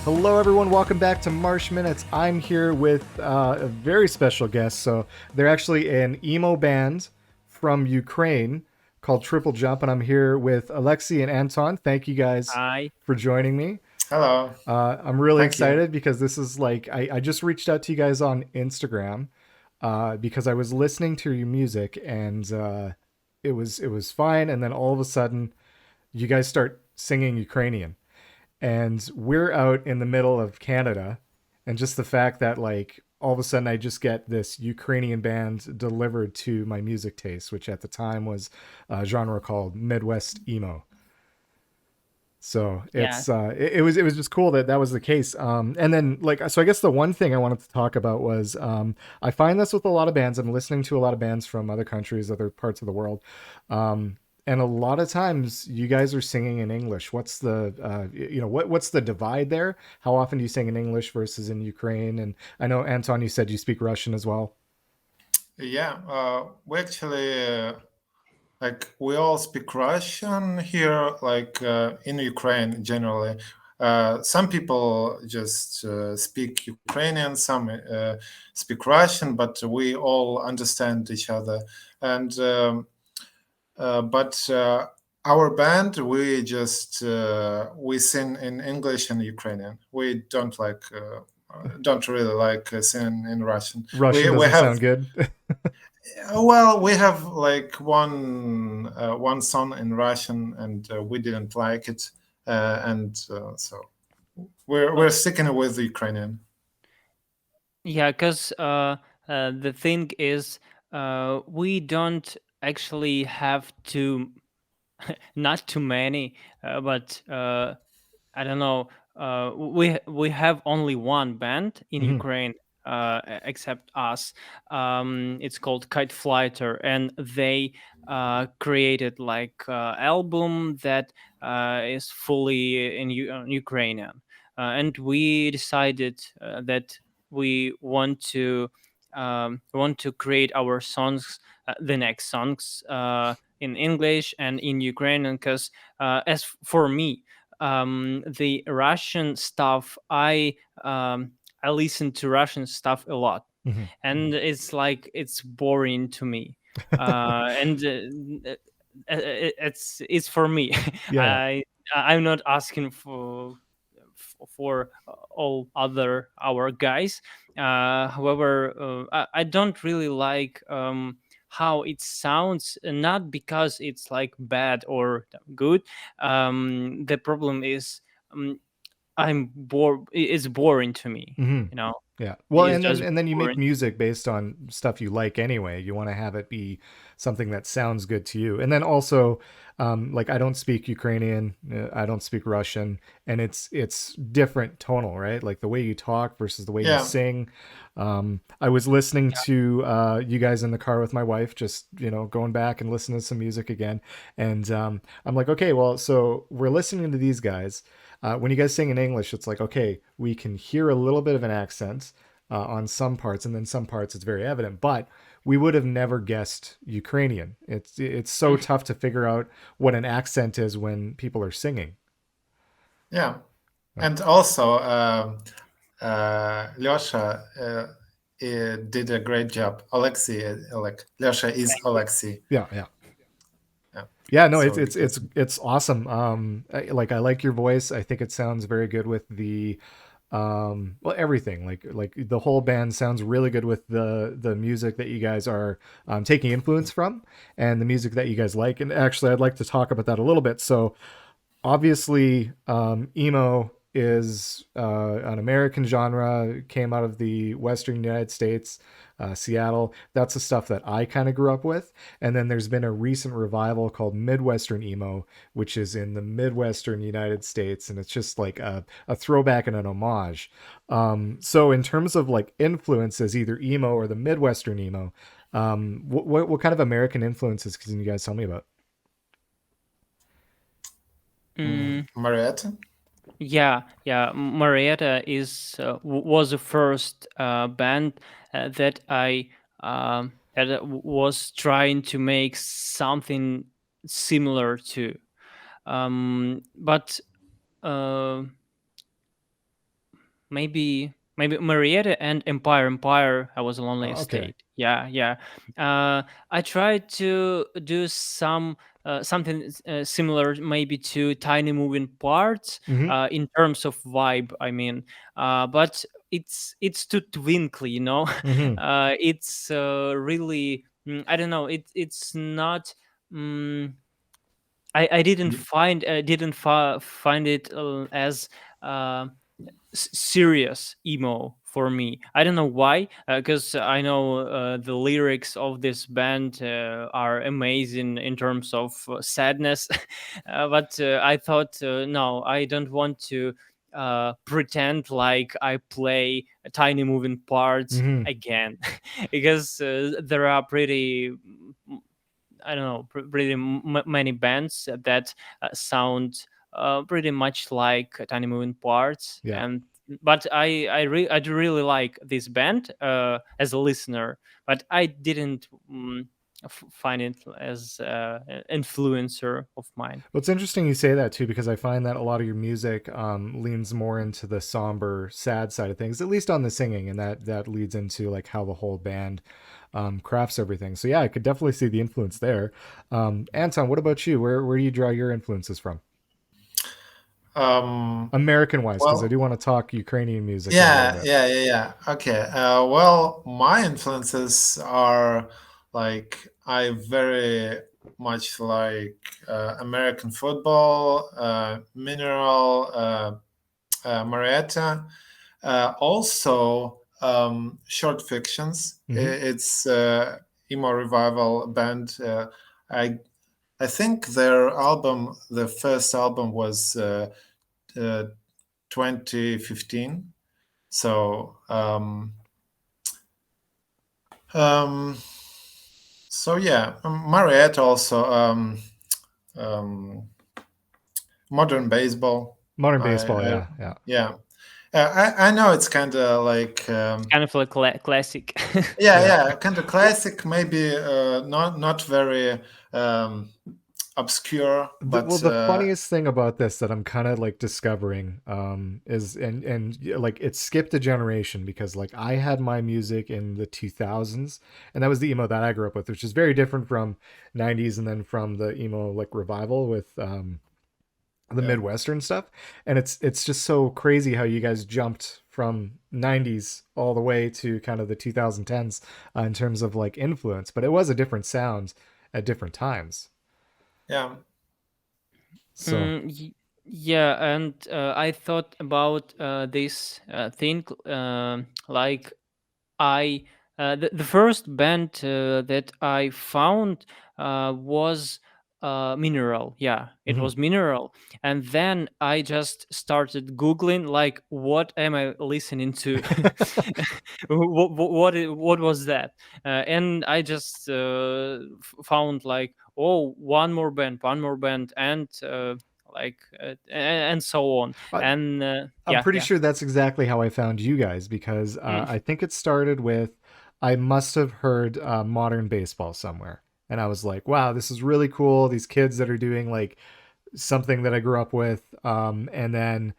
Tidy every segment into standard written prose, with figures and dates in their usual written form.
Hello, everyone. Welcome back to Marsh Minutes. I'm here with a very special guest. So, they're actually an emo band from Ukraine called Triple Jump, and I'm here with Oleksii and Anton. Thank you guys I for joining me. Hello, I'm really thank you. excited because this is like, I just reached out to you guys on Instagram because I was listening to your music and it was fine. And then all of a sudden, you guys start singing Ukrainian and we're out in the middle of Canada, and just the fact that like all of a sudden I just get this Ukrainian band delivered to my music taste, which at the time was a genre called Midwest Emo. So yeah. it was just cool that that was the case. And then like so I guess the one thing I wanted to talk about was I find this with a lot of bands. I'm listening to a lot of bands from other countries, other parts of the world, and a lot of times you guys are singing in English. What's the what's the divide there? How often do you sing in English versus in Ukraine? And I know Anton, you said you speak Russian as well. Yeah, we actually we all speak Russian here, in Ukraine generally. Some people just speak Ukrainian, some speak Russian, but we all understand each other. And but Our band, we sing in English and Ukrainian. We don't really like singing in Russian. Russian We doesn't have sound good. Well, we have one song in Russian, and we didn't like it, and so we're Oh, sticking with the Ukrainian. yeah, because the thing is, we don't actually have to, not too many, but I don't know. We have only one band in Mhm. Ukraine, except us. It's called Kite Flighter, and they created like album that is fully in Ukrainian, and we decided that we want to create our songs, the next songs in English and in Ukrainian, because for me, the Russian stuff, I listen to Russian stuff a lot, Mhm. and it's like it's boring to me. And it's for me. Yeah. I I'm not asking for all other our guys. However, I don't really like how it sounds, not because it's like bad or good. The problem is, um, I'm bored. It's boring to me. Hmm. You know, Yeah. Well, it's and then just and then you make boring. music based on stuff you like anyway. You want to have it be something that sounds good to you. And then also, like I don't speak Ukrainian, I don't speak Russian, and it's different tonal, right? Like the way you talk versus the way you Yeah, sing. I was listening to you guys in the car with my wife, just going back and listening to some music again, and I'm like, okay, well, so we're listening to these guys. When you guys sing in English, it's like, okay, we can hear a little bit of an accent on some parts, and then some parts it's very evident. But we would have never guessed Ukrainian. It's so tough to figure out what an accent is when people are singing. yeah, Yeah, and also Losha did a great job. Alexei, like Losha is Thank you. Alexei. yeah, yeah. Yeah, Yeah, no, it's so it's because it's it's awesome. I like your voice. I think it sounds very good with the well, everything. Like the whole band sounds really good with the music that you guys are taking influence from, and the music that you guys like. And actually, I'd like to talk about that a little bit. So obviously, emo is an American genre, came out of the Western United States, Seattle. That's the stuff that I kind of grew up with. And then there's been a recent revival called Midwestern emo, which is in the Midwestern United States. And it's just like a throwback and an homage. So, in terms of like influences, either emo or the Midwestern emo, what kind of American influences can you guys tell me about? Mm, Marietta. yeah, yeah. Marietta was the first band that I was trying to make something similar to. But uh, maybe Marietta and Empire. I was a lonely Okay. estate. Yeah, yeah. I tried to do something similar, maybe to Tiny Moving Parts, Hmm. in terms of vibe. I mean, but it's too twinkly, you know. Hmm. It's really, I don't know. It's not. Mm I didn't find it as uh, serious emo for me. I don't know why, because I know the lyrics of this band are amazing in terms of sadness, but I thought, no, I don't want to pretend like I play tiny moving parts Hmm. again, because there are pretty, I don't know, pretty many bands that sound pretty much like Tiny Moving Parts, Yeah. and but I do really like this band as a listener, but I didn't find it as an influencer of mine. Well, it's interesting you say that too, because I find that a lot of your music leans more into the somber, sad side of things, at least on the singing, and that leads into like how the whole band crafts everything. So yeah, I could definitely see the influence there. Anton, what about you? Where do you draw your influences from, Um, American wise? Because I well, do want to talk Ukrainian music a little yeah, bit. yeah, yeah, yeah. Okay. Well, my influences are like I very much like American football, Mineral, Marietta, also short fictions. Hmm. It's emo revival band. I I think their album, the first album was uh, 2015. So um, so yeah, Mariette also um, modern baseball. Modern baseball, I yeah, yeah. yeah. I know it's kind of like It's kind of like classic. yeah, Yeah. yeah, kind of classic, maybe not very um, obscure, Well, but the funniest thing about this that I'm kind of like discovering is like it skipped a generation, because like I had my music in the 2000s, and that was the emo that I grew up with, which is very different from 90s, and then from the emo like revival with the yeah, Midwestern stuff. And it's just so crazy how you guys jumped from 90s all the way to kind of the 2010s in terms of like influence, but it was a different sound at different times. yeah, So Yeah, and I thought about this thing, like I the first band that I found was Mineral. Yeah, it mhm. was Mineral, and then I just started googling like, what am I listening to? What was that? And I just found like, oh, one more band, and like and so on, and I'm yeah, pretty yeah. sure that's exactly how I found you guys, because Mm. I think it started with I must have heard modern baseball somewhere. And I was like, wow, this is really cool. These kids that are doing like something that I grew up with. And then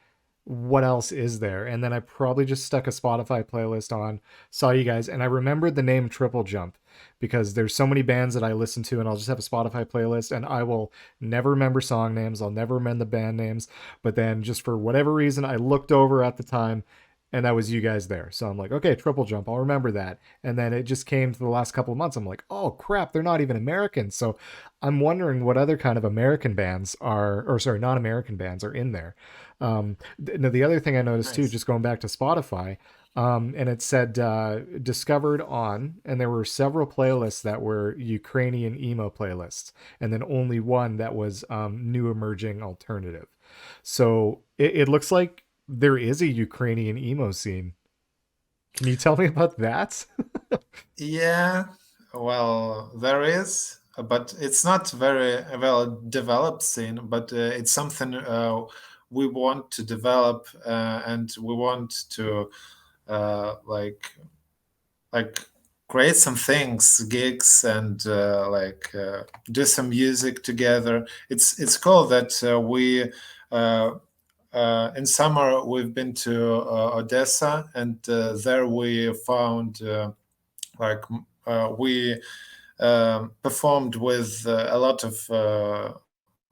what else is there? And then I probably just stuck a Spotify playlist on, saw you guys, and I remembered the name Triple Jump, because there's so many bands that I listen to, and I'll just have a Spotify playlist, and I will never remember song names. I'll never remember the band names. But then just for whatever reason, I looked over at the time, and that was you guys there. So I'm like, okay, Triple Jump, I'll remember that. And then it just came to the last couple of months. I'm like, oh crap, they're not even American. So I'm wondering what other kind of American bands are, or sorry, non-American bands are in there. Now the other thing I noticed too, nice. just going back to Spotify, and it said discovered on, and there were several playlists that were Ukrainian emo playlists, and then only one that was new emerging alternative. So it looks like there is a Ukrainian emo scene. Can you tell me about that? Yeah, well, there is, but it's not very well developed scene, but it's something we want to develop, and we want to like create some things, gigs, and do some music together. It's cool that we uh, in summer we've been to Odessa, and there we found like we performed with a lot of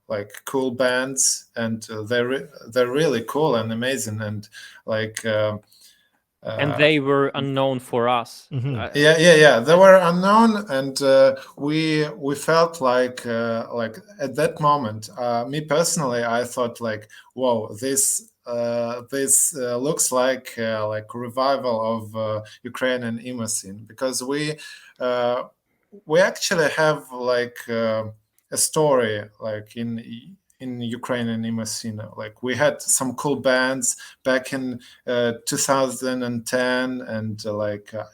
like cool bands, and they're really cool and amazing, and like And uh, they were unknown for us. Hmm. yeah. They were unknown, and we felt like at that moment, me personally, I thought like, whoa, this looks like revival of Ukrainian emo scene, because uh, we actually have like a story like in Ukrainian emo scene. Like we had some cool bands back in 2010, and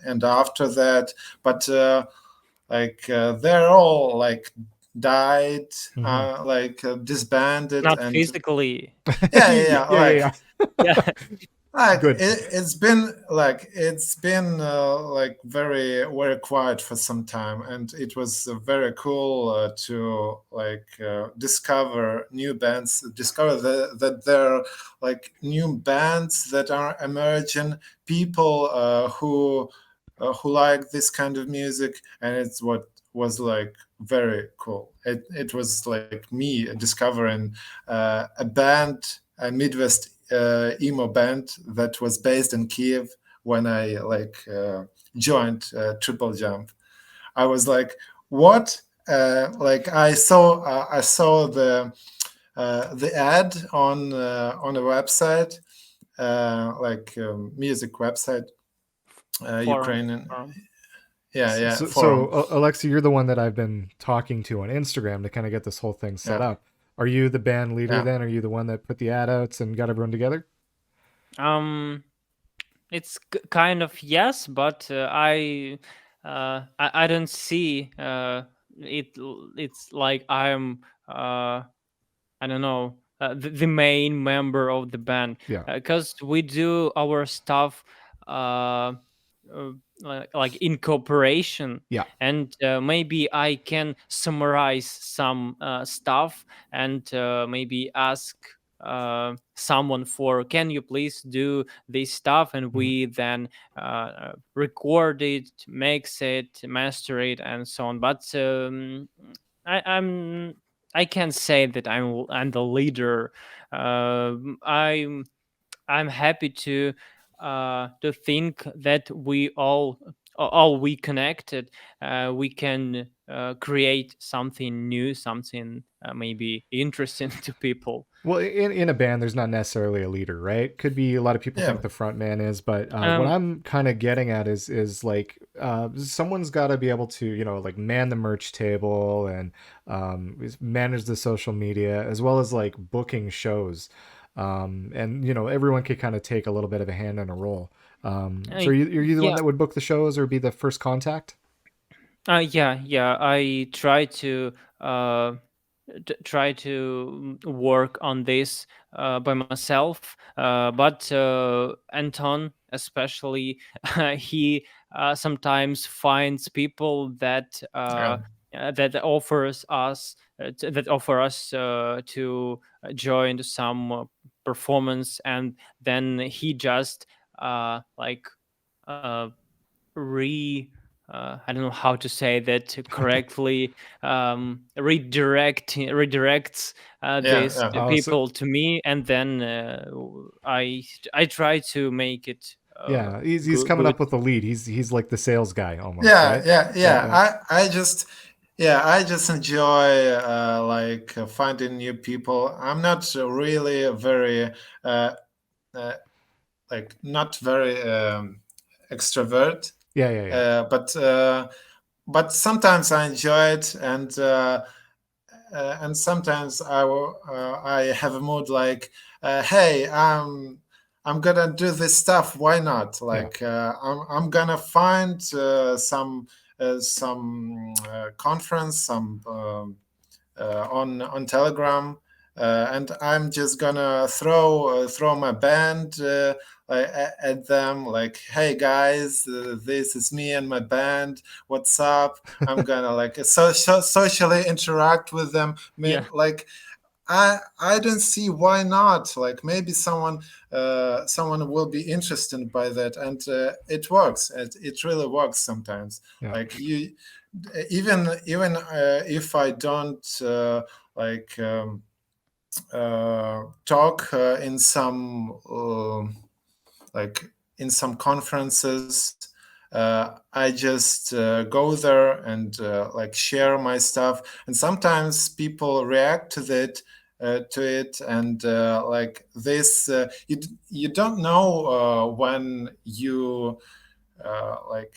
and after that, but they're all like died, Hmm. disbanded, Not and physically. yeah, Yeah, yeah, Yeah. like good. it's been like very quiet for some time, and it was very cool to discover new bands, discover that there are like new bands that are emerging, people who like this kind of music, and it's what was like very cool. It was like me discovering a band, a Midwest emo band that was based in Kiev when I joined Triple Jump. I was like, what? I saw the ad on a website, music website, Forum. Ukrainian, Forum. yeah, So forum, Oleksii, you're the one that I've been talking to on Instagram to kind of get this whole thing set yeah, up. Are you the band leader yeah, then? Are you the one that put the ad outs and got everyone together? Um, it's kind of yes, but I don't see it's like I'm I don't know, the main member of the band, Yeah. because we do our stuff uh, like in cooperation, Yeah. and maybe I can summarize some stuff, and maybe ask someone for, can you please do this stuff, and Mhm. we then record it, mix it, master it, and so on. But I'm I can't say that I'm the leader. I'm happy to think that we all we connected, we can create something new, something maybe interesting to people. Well, in a band, there's not necessarily a leader, right? Could be a lot of people yeah, think the front man is, but what Um, I'm kind of getting at is like someone's got to be able to, like man the merch table and manage the social media as well as like booking shows. And everyone could kind of take a little bit of a hand in a role. So are you the one yeah. that would book the shows or be the first contact? Yeah. I try to uh, work on this by myself. But Anton, especially, he sometimes finds people yeah, that offers us that offer us to join some performance, and then he just like uh, re I don't know how to say that correctly. Redirects yeah, these yeah. Oh, so people to me, and then I try to make it yeah, he's coming good. up with the lead. He's like the sales guy almost, Yeah, right? yeah, Yeah, yeah. yeah. I just enjoy finding new people. I'm not really very uh, uh, not very extrovert, Yeah, yeah, yeah. uh, but uh, but sometimes I enjoy it, and sometimes I have a mood like, hey, I'm gonna do this stuff. Why not? Yeah. I'm gonna find some conference, some on Telegram, and I'm just gonna throw my band at them. Like, hey guys, this is me and my band. What's up? I'm gonna socially interact with them. Yeah. Like I don't see why not. Like maybe someone will be interested by that, and it works. It really works sometimes. Yeah. Like you, even if I don't like talk in some like in some conferences. I just go there and like share my stuff, and sometimes people react to it, and like this, you don't know when you like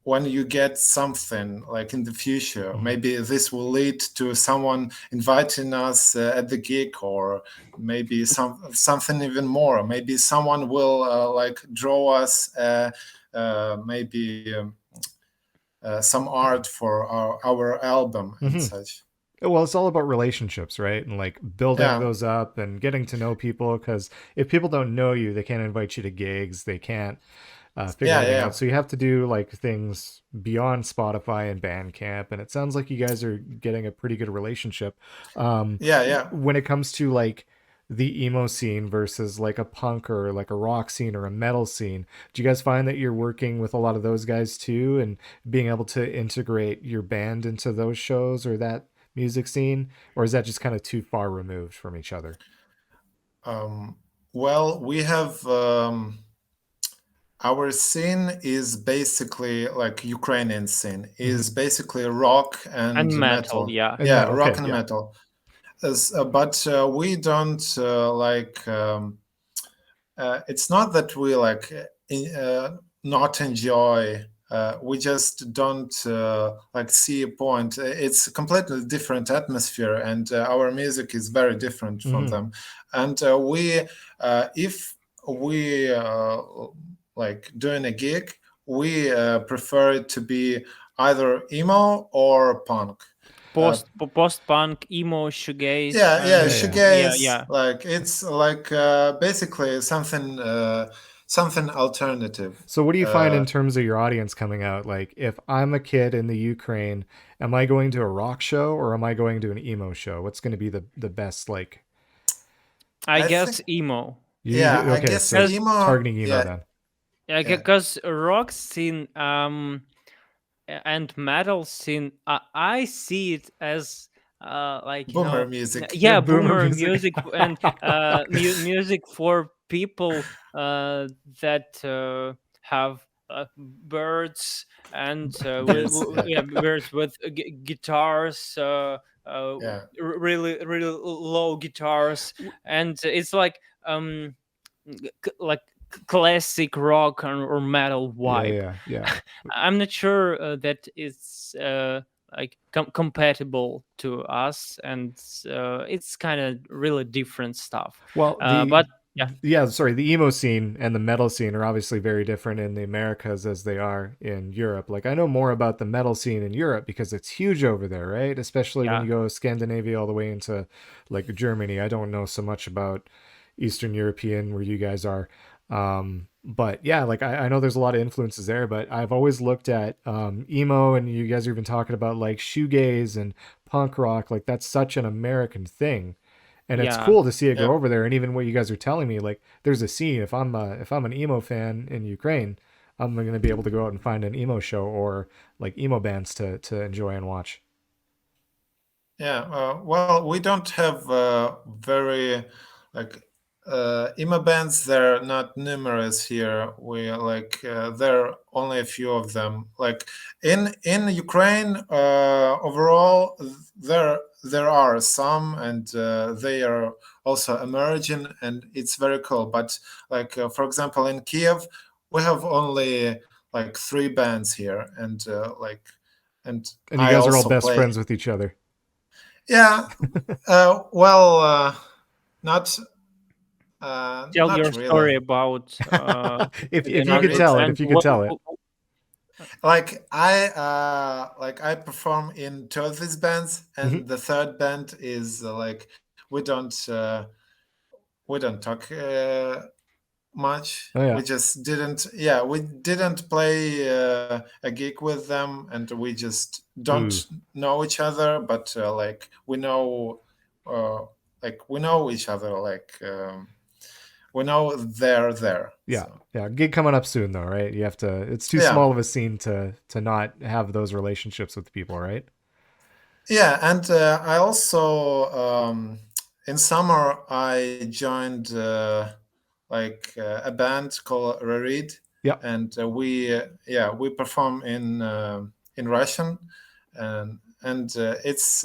when you get something like in the future. Mhm. Maybe this will lead to someone inviting us at the gig, or maybe something even more. Maybe someone will like draw us maybe some art for our album and Mhm. such. Well, it's all about relationships, right? And like building Yeah, those up and getting to know people. Because if people don't know you, they can't invite you to gigs. They can't figure yeah, anything out. yeah, So you have to do like things beyond Spotify and Bandcamp. And it sounds like you guys are getting a pretty good relationship. Um, yeah, yeah. when it comes to like the emo scene versus like a punk or like a rock scene or a metal scene, do you guys find that you're working with a lot of those guys too and being able to integrate your band into those shows or that music scene? Or is that just kind of too far removed from each other? Um, well, we have. Our scene is basically like Ukrainian scene Mm-hmm. is basically rock and And metal, metal. yeah. And Yeah, metal, rock okay, and yeah. metal. But we don't like. It's not that we like not enjoy. We just don't like see a point. It's a completely different atmosphere, and our music is very different from Mm-hmm. them. And if we like doing a gig, we prefer it to be either emo or punk. Uh, Post punk, emo, shoegaze, yeah, yeah, and Yeah, yeah. yeah, shoegaze. yeah, Like it's like basically something alternative. So what do you find Uh, in terms of your audience coming out? Like if I'm a kid in the Ukraine, am I going to a rock show or am I going to an emo show? What's going to be the best like I I think, guess emo. yeah, I okay, guess so Because emo. targeting emo Yeah, then. yeah, yeah, because rock scene and metal scene, I see it as like boomer music. Yeah, yeah, boomer boomer music. music and music for people that have birds and Beards. Yeah, yeah, birds with guitars, yeah, really low guitars, and it's like like classic rock or metal Yeah, vibe. yeah, yeah. I'm not sure that it's like compatible to us, and it's kind of really different stuff. Well, But yeah, yeah, sorry, the emo scene and the metal scene are obviously very different in the Americas as they are in Europe. Like I know more about the metal scene in Europe because it's huge over there, right? Especially when yeah, you go Scandinavia all the way into like Germany. I don't know so much about Eastern European where you guys are. But yeah, like I know there's a lot of influences there, but I've always looked at emo and you guys are even talking about like shoegaze and punk rock. Like that's such an American thing, and it's yeah. cool to see it yeah, go over there. And even what you guys are telling me, like there's a scene. If I'm an emo fan in Ukraine, I'm gonna be able to go out and find an emo show or like emo bands to enjoy and watch. yeah. Well, we don't have very like emo bands. They're not numerous here. We like there are only a few of them. Like in Ukraine, overall, there are some, and they are also emerging, and it's very cool. But like for example, in Kiev, we have only like three bands here, and and And you I guys are all also best play. friends with each other. Yeah, well, not Tell not your really. story about If you Uh, could another it tell it, band. if you could tell it. like I perform in two of these bands, Hmm. and the third band is like we don't talk much. Oh yeah. We just didn't. Yeah, we didn't play a gig with them, and we just don't Ooh. know each other. But like we know, uh, like we know each other, like we know they're there. Yeah, So yeah. Gig coming up soon though, right? You have to. It's too yeah, small of a scene to not have those relationships with people, right? yeah, and I also in summer I joined a band called Reread, Yeah, and we perform in Russian, and it's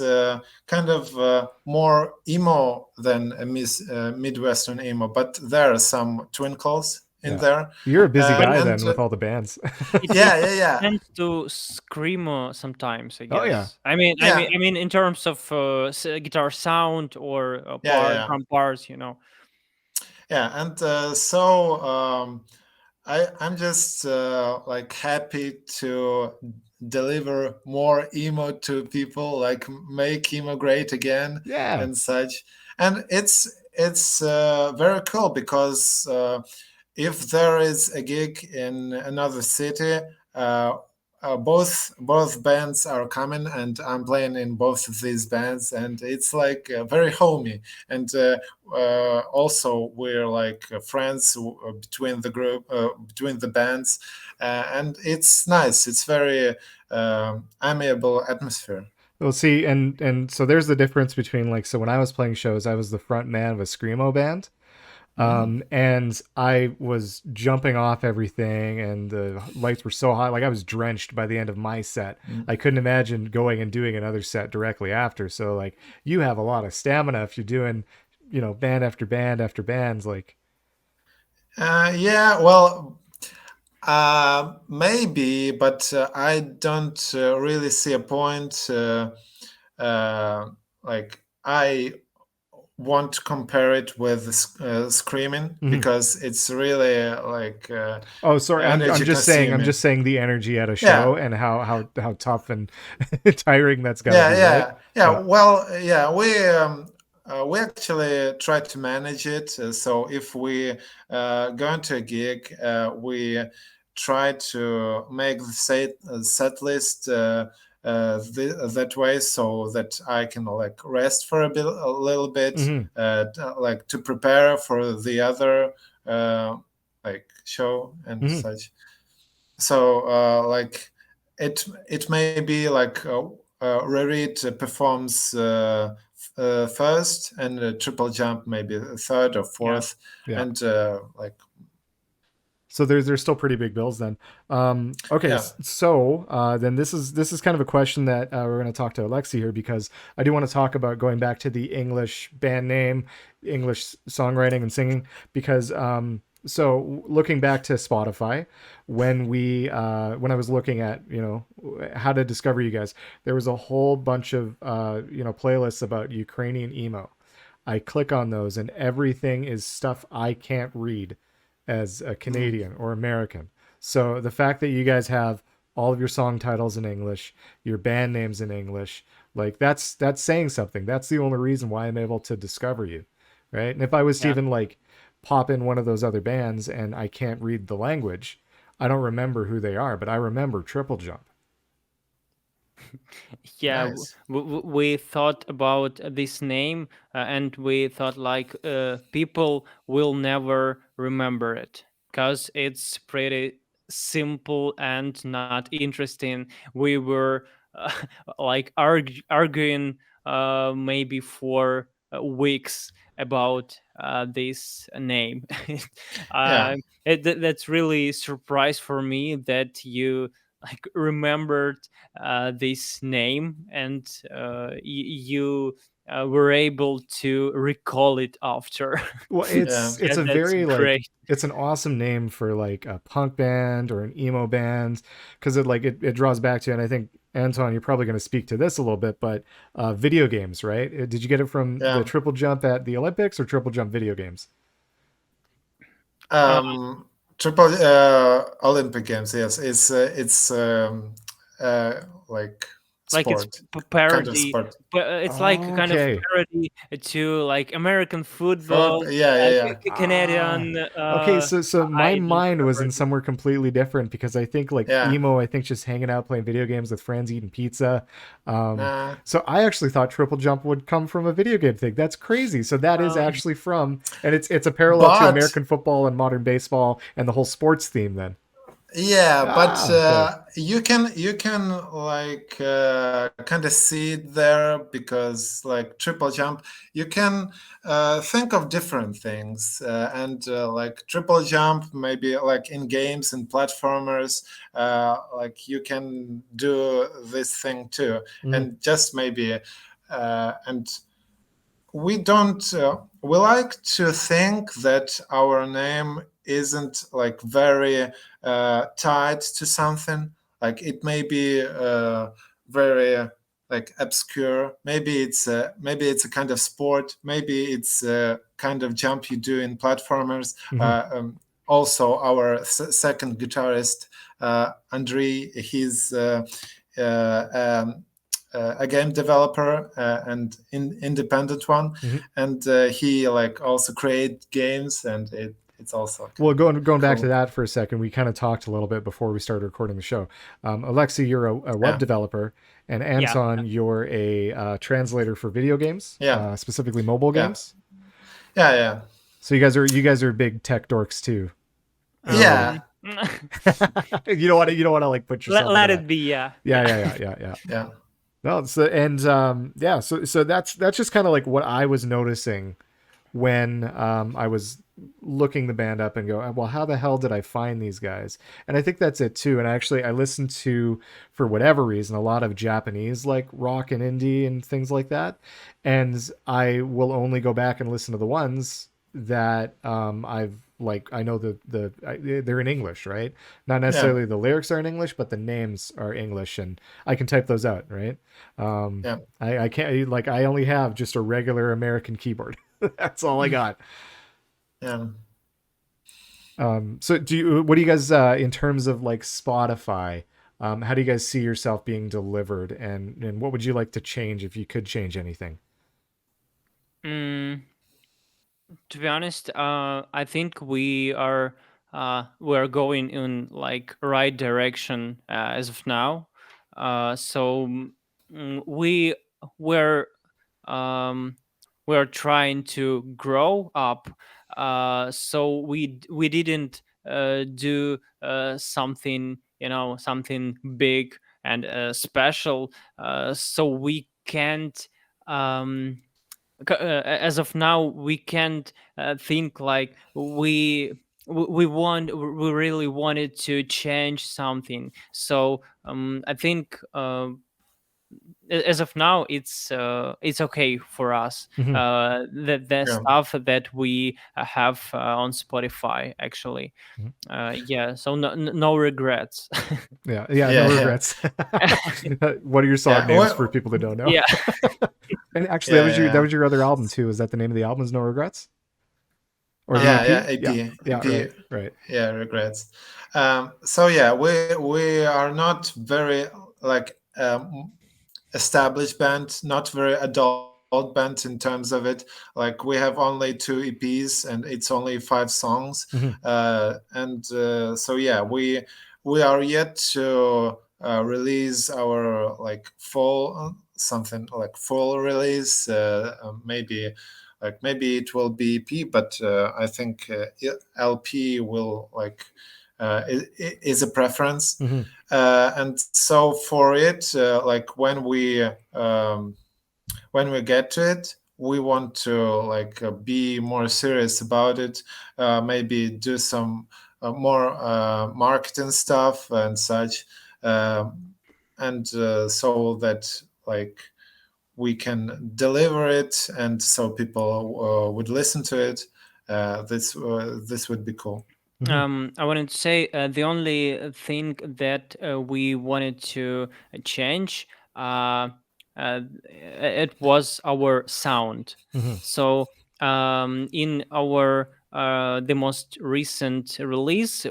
kind of more emo than a Midwestern emo, but there are some twinkles in yeah. there, You're a busy But guy and then with all the bands. it yeah, yeah, yeah, tends to scream sometimes, I Oh yeah, guess. I mean, yeah, in terms of guitar sound or yeah, yeah. drum parts, Yeah, and I'm just like happy to deliver more emo to people, like make emo great again yeah, and such. And it's very cool because if there is a gig in another city, uh, both bands are coming, and I'm playing in both of these bands, and it's like very homey. And also we're like friends between the group, between the bands, and it's nice. It's very amiable atmosphere. Well, see, and so there's the difference between like so when I was playing shows, I was the front man of a screamo band, Mhm. and I was jumping off everything, and the lights were so hot, like I was drenched by the end of my set. I couldn't imagine going and doing another set directly after. So like you have a lot of stamina if you're doing, band after band after bands. Like Yeah, well, maybe, but I don't really see a point. Like I won't compare it with screaming mhm. because it's really like Oh, sorry. I'm energy just saying. I'm consuming. just saying the energy at a show Yeah, and how tough and tiring that's got to yeah, be, right? yeah, yeah. Yeah. Well, yeah, we actually try to manage it. So if we go into a gig, we try to make the set list that way so that I can like rest for a little bit, Hmm. like to prepare for the other like show and Hmm. such. So it may be like Rerit performs first, and triple jump maybe third or yeah. fourth, Yeah. and like So there's still pretty big bills then. Okay, yeah. so then this is kind of a question that we're going to talk to Oleksii here because I do want to talk about going back to the English band name, English songwriting and singing because so looking back to Spotify when I was looking at how to discover you guys, there was a whole bunch of playlists about Ukrainian emo. I click on those and everything is stuff I can't read as a Mm. Canadian or American. So the fact that you guys have all of your song titles in English, your band names in English, like that's saying something. That's the only reason why I'm able to discover you, right? And if I was to Yeah. even like pop in one of those other bands and I can't read the language, I don't remember who they are, but I remember Triple Jump. Yeah, Nice. we thought about this name, and we thought like people will never remember it because it's pretty simple and not interesting. We were uh, like arguing maybe for weeks about this name. Yeah. uh, that's really surprise for me that you like remembered this name, and you were able to recall it after. Well, Yeah. it's Yeah, a that's very like great. it's an awesome name for like a punk band or an emo band because it draws back to, and I think Anton, you're probably going to speak to this a little bit, but video games, right? Did you get it from the Yeah. triple jump at the Olympics or triple jump video games? Uh, Triple Olympic Games. Yes, it's uh, like like it's sport, kind of parody, sport. but it's like a kind of Okay. parody to like American For football, yeah, yeah, yeah. Ah. Canadian Okay, so my I don't mind was remember in the somewhere completely different because I think like Yeah. emo, I think just hanging out playing video games with friends, eating pizza. Um, Nah. so I actually thought triple jump would come from a video game thing. That's crazy. So that is um, actually from, and it's a parallel to But American football and modern baseball and the whole sports theme. Then yeah, but ah, okay. you can like kind of see it there because like triple jump, you can think of different things and like triple jump maybe like in games and platformers, like you can do this thing too, Mm, and just maybe and we don't we like to think that our name isn't like very tied to something, like it may be very like obscure, maybe it's a kind of sport, maybe it's a kind of jump you do in platformers. mhm, Also our second guitarist Andrei, he's a game developer and independent one, mhm. and he like also create games, and it's also Well, kind of going back to cool. that for a second, we kind of talked a little bit before we started recording the show. Alexi, you're a web Yeah, developer, and yeah. Anton, you're a translator for video games, yeah, specifically mobile yeah, games. yeah, yeah, So you guys are big tech dorks too. yeah, Um, You don't want to like put yourself into let that. it be. Yeah, Yeah, yeah. yeah. yeah, No, so and yeah, so that's just kind of like what I was noticing when I was looking the band up and go, well, how the hell did I find these guys? And I think that's it too. And actually, I listened to, for whatever reason, a lot of Japanese like rock and indie and things like that. And I will only go back and listen to the ones that I've like I know they're in English, right? Not yeah, necessarily the lyrics are in English, but the names are English, and I can type those out, right? yeah. I can't like I only have just a regular American keyboard. That's all I got. Yeah. So what do you guys in terms of like Spotify? How do you guys see yourself being delivered, and what would you like to change if you could change anything? Mm, to be honest, I think we're going in like right direction as of now. So we we're um, we're trying to grow up. So we didn't do something, something big and special. So we can't. As of now we can't think like we really wanted to change something. So I think as of now it's okay for us, Hmm. the Yeah. stuff that we have on Spotify actually. Hmm. Yeah, so no regrets. Yeah, yeah, no Yeah, yeah, regrets. What are your song yeah. names for people that don't know? Yeah. And actually, Yeah, that yeah, was your other album too. Is that the name of the album? Is No Regrets or the yeah, yeah. EP? Yeah, AP, yeah, AP. right, right. Yeah, regrets. So yeah, we are not very like established band, not very adult band in terms of it. Like we have only two EPs and it's only 5 songs, Hmm. and so yeah, we are yet to release our like full something like full release. Maybe like maybe it will be EP, but I think LP will like is a preference. Hmm. And so for it, like when we get to it, we want to like be more serious about it, maybe do some more marketing stuff and such, and so that like we can deliver it and so people would listen to it. This would be cool. Hmm. I wanted to say the only thing that we wanted to change, it was our sound. Hmm. So in our the most recent release,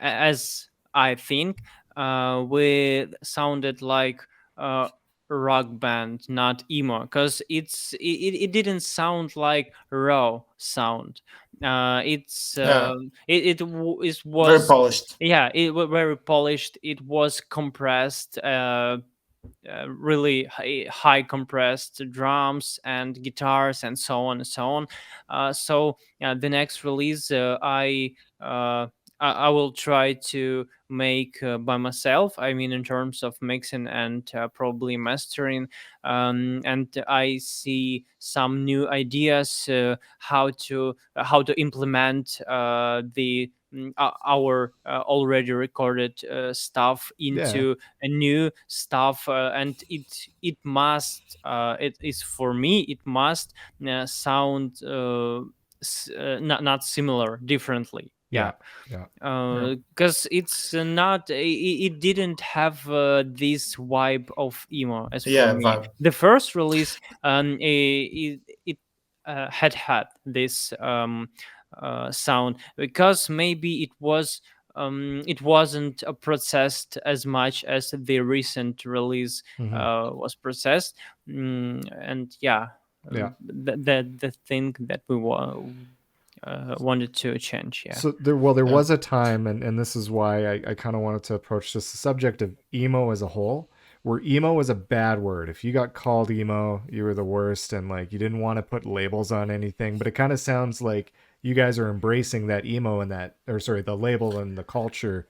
as I think, we sounded like uh, rock band, not emo, because it didn't sound like raw sound. Yeah, It very was, polished. yeah, it was very polished. It was compressed, really high compressed drums and guitars and so on and so on. So the next release, uh, I will try to make by myself. I mean, in terms of mixing and probably mastering. And I see some new ideas how to implement our already recorded stuff Yeah, into a new stuff, and it must it is for me it must sound not similar, differently. Yeah, yeah, yeah. Yeah, because it's not it didn't have this vibe of emo as for yeah, me. vibe. The first release, it had this sound, because maybe it wasn't processed as much as the recent release Hmm. was processed. And yeah, Yeah. the thing that we wanted to change. Yeah. So there Yeah. was a time, and this is why I kind of wanted to approach this the subject of emo as a whole, where emo was a bad word. If you got called emo, you were the worst, and like you didn't want to put labels on anything. But it kind of sounds like you guys are embracing that emo and that, or sorry, the label and the culture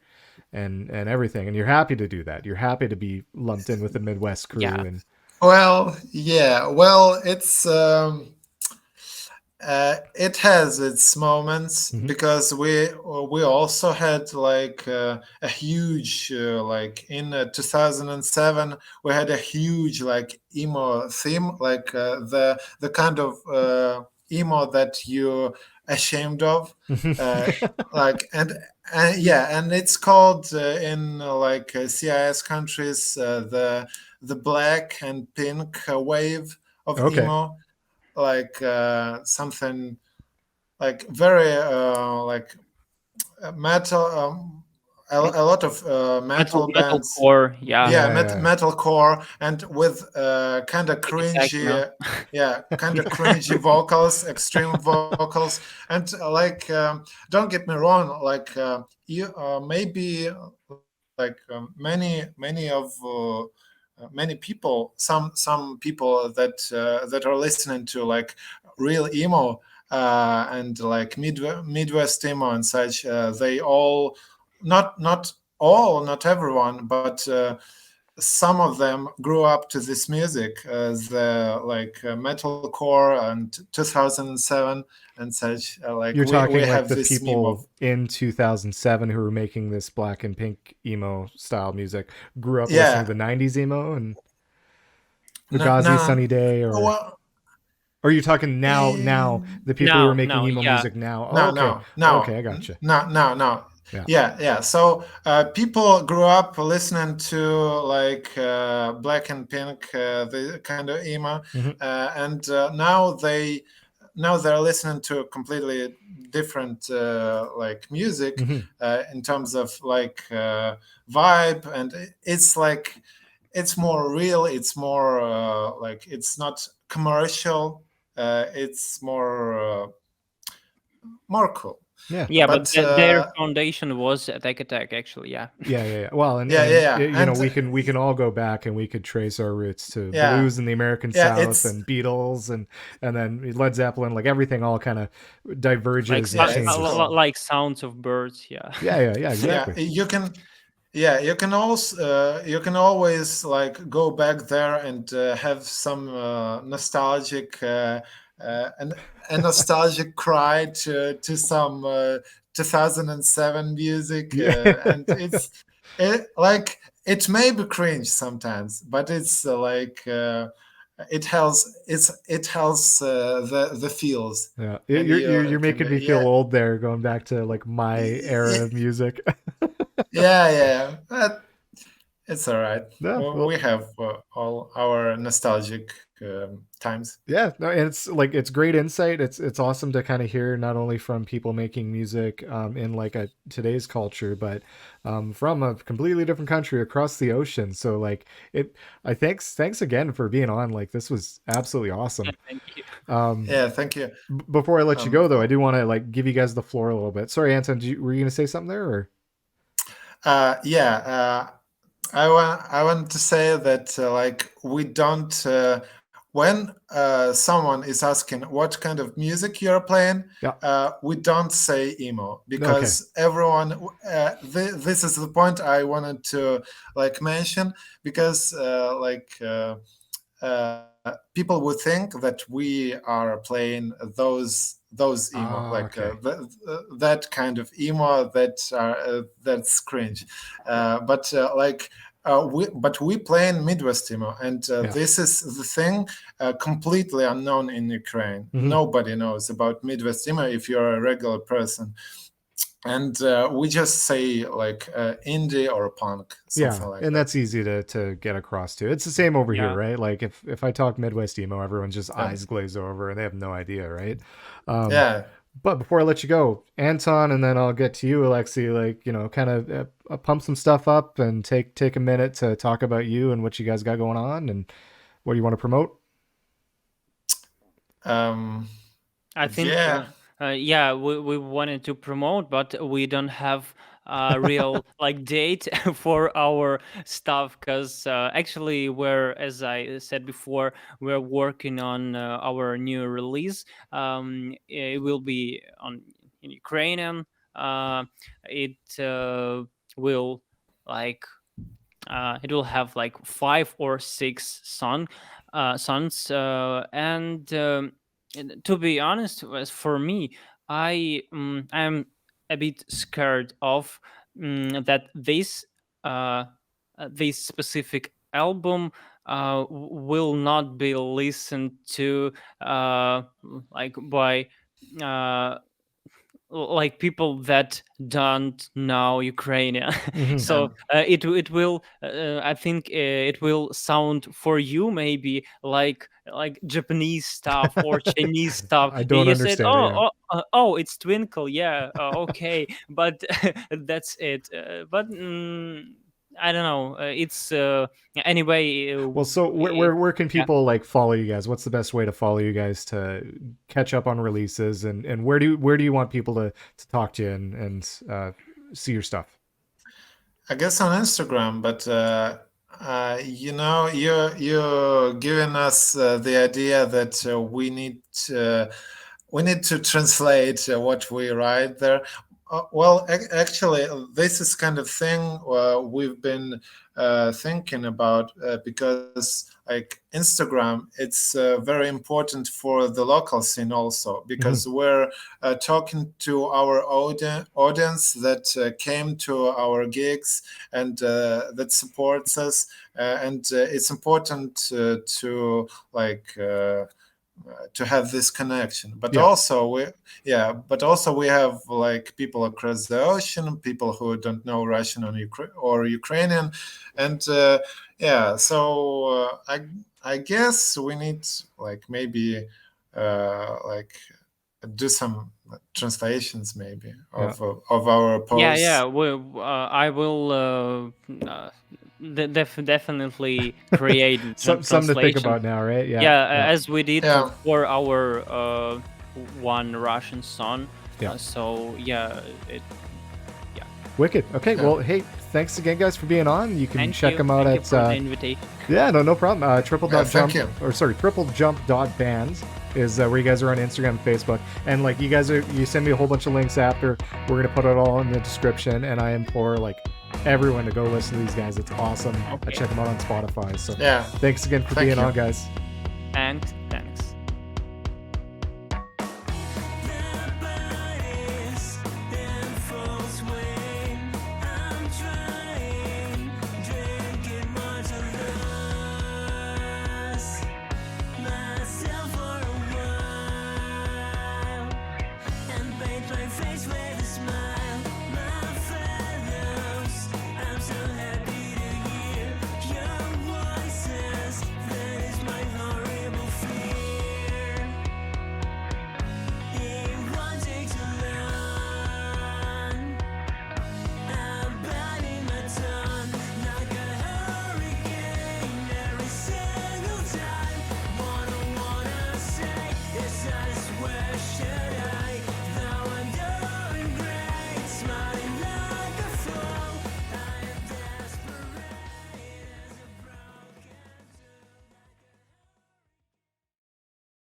and everything, and you're happy to do that. You're happy to be lumped in with the Midwest crew, Yeah. and Well, yeah. Well, it has its moments Mhm. because we also had like a huge like in 2007 we had a huge like emo theme, like the kind of emo that you're ashamed of, uh, like and yeah, and it's called in like CIS countries the black and pink wave of okay, emo, like something like very like metal, a lot of metal Metal bands, core. Yeah. yeah, yeah, yeah, metal core, and with kind of Like a techno. cringy, yeah, kind of cringy vocals, extreme vocals, and don't get me wrong, like you maybe like many of many people, some people that are listening to like real emo and like Midwest emo and such, they all, not all, not everyone, but some of them grew up to this music, the like metalcore and 2007 and such. Like you're we talking like have the this meme of, people in 2007 who were making this black and pink emo style music grew up listening yeah, to the 90s emo and no, Fugazi, no, Sunny Day, or well, are you talking now eh, the people who are Now, making emo yeah. music now? Oh, no, okay. no, Okay, no, I gotcha. no, no, no. Yeah. Yeah, yeah. So people grew up listening to like Black and Pink, the kind of emo, Hmm. and now they're listening to completely different like music Hmm. in terms of like vibe, and it's like it's more real. It's more like it's not commercial. It's more cool. Yeah. Yeah, but But their foundation was Attack Attack, actually. Yeah. Yeah, yeah, yeah. Well, yeah, yeah, yeah, you know, and we can all go back and we could trace our roots to yeah, blues in the American yeah. South It's and Beatles and then Led Zeppelin, like everything all kind of Like diverges and yeah, it's changes. cool. like sounds of birds. Yeah. Yeah, yeah, yeah, Yeah, exactly. you can. Yeah, you can always like go back there and have some nostalgic and a nostalgic cry to some 2007 music, Yeah. and like it may be cringe sometimes, but it's it helps the feels, Yeah. and You're you can making me feel yeah. old there going back to like my era of music. Yeah, yeah, but it's all right. No, Well, we well, have all our nostalgic times. Yeah, no, and it's great insight. It's awesome to kind of hear not only from people making music in like a today's culture, but from a completely different country across the ocean. So like it, I thanks again for being on. Like this was absolutely awesome. Thank you. Yeah, thank you. Before I let you go though, I Um, do want to like give you guys the floor a little bit. Sorry, Anton, were you gonna say something there? Or? yeah, I want to say that like we don't when someone is asking what kind of music you're playing, Yeah. we don't say emo Okay. because everyone. This is the point I wanted to like mention because people would think that we are playing those emo Ah, like okay. that kind of emo that's cringe, but we play in Midwest Emo, and Yeah. this is the thing completely unknown in Ukraine. Hmm. Nobody knows about Midwest Emo if you're a regular person, and we just say like indie or punk, Yeah, something like and that. that's easy to get across to. It's the same over here, Yeah. right? Like if I talk Midwest emo, everyone's just Yeah, eyes glaze over and they have no idea, right? Um, yeah. but before I let you go, Anton, and then I'll get to you, Oleksii. Like kind of pump some stuff up and take a minute to talk about you and what you guys got going on and what you want to promote. Um, I think, yeah. yeah, we wanted to promote, but we don't have a real like date for our stuff because actually, we're, as I said before, we're working on our new release. It will be on in Ukrainian. Uh, it will like it will have like 5 or 6 songs, and to be honest, as for me, I am a bit scared of that this specific album will not be listened to like by uh, like people that don't know Ukrainian. Hmm. So Um, it will I think it will sound for you maybe like Japanese stuff or Chinese stuff. I don't You said, understand it. Yeah. it's Twinkle, yeah, okay, but that's it. But I don't know. It's anyway. Well, so where can Yeah. people like follow you guys? What's the best way to follow you guys to catch up on releases and where do you want people to talk to you and see your stuff? I guess on Instagram, but you're giving us the idea that we need to translate what we write there. Well, actually, this is kind of thing we've been thinking about because, like Instagram, it's very important for the local scene also Hmm. because we're talking to our audience that came to our gigs and that supports us, and it's important like. To have this connection, but Yeah. also we have like people across the ocean, people who don't know Russian or Ukrainian, and I guess we need like maybe like do some translations maybe Yeah. of our Yeah. posts. I will definitely create Something to think translation. about now, right? Yeah. Yeah, Yeah. as we did Yeah, for our one Russian song. Yeah. So yeah, yeah. Wicked. Okay. yeah. Well, hey, thanks again, guys, for being on. You can check them out Thank you at for the invitation. yeah, no problem. Triple dot Thank jump you. or sorry, triple jump dot bands is where you guys are on Instagram and Facebook. And like you send me a whole bunch of links after. We're gonna put it all in the description. And I implore like everyone to go listen to these guys. It's awesome. I Okay, check them out on Spotify. So Yeah, thanks again for thank being you. on, guys. thanks.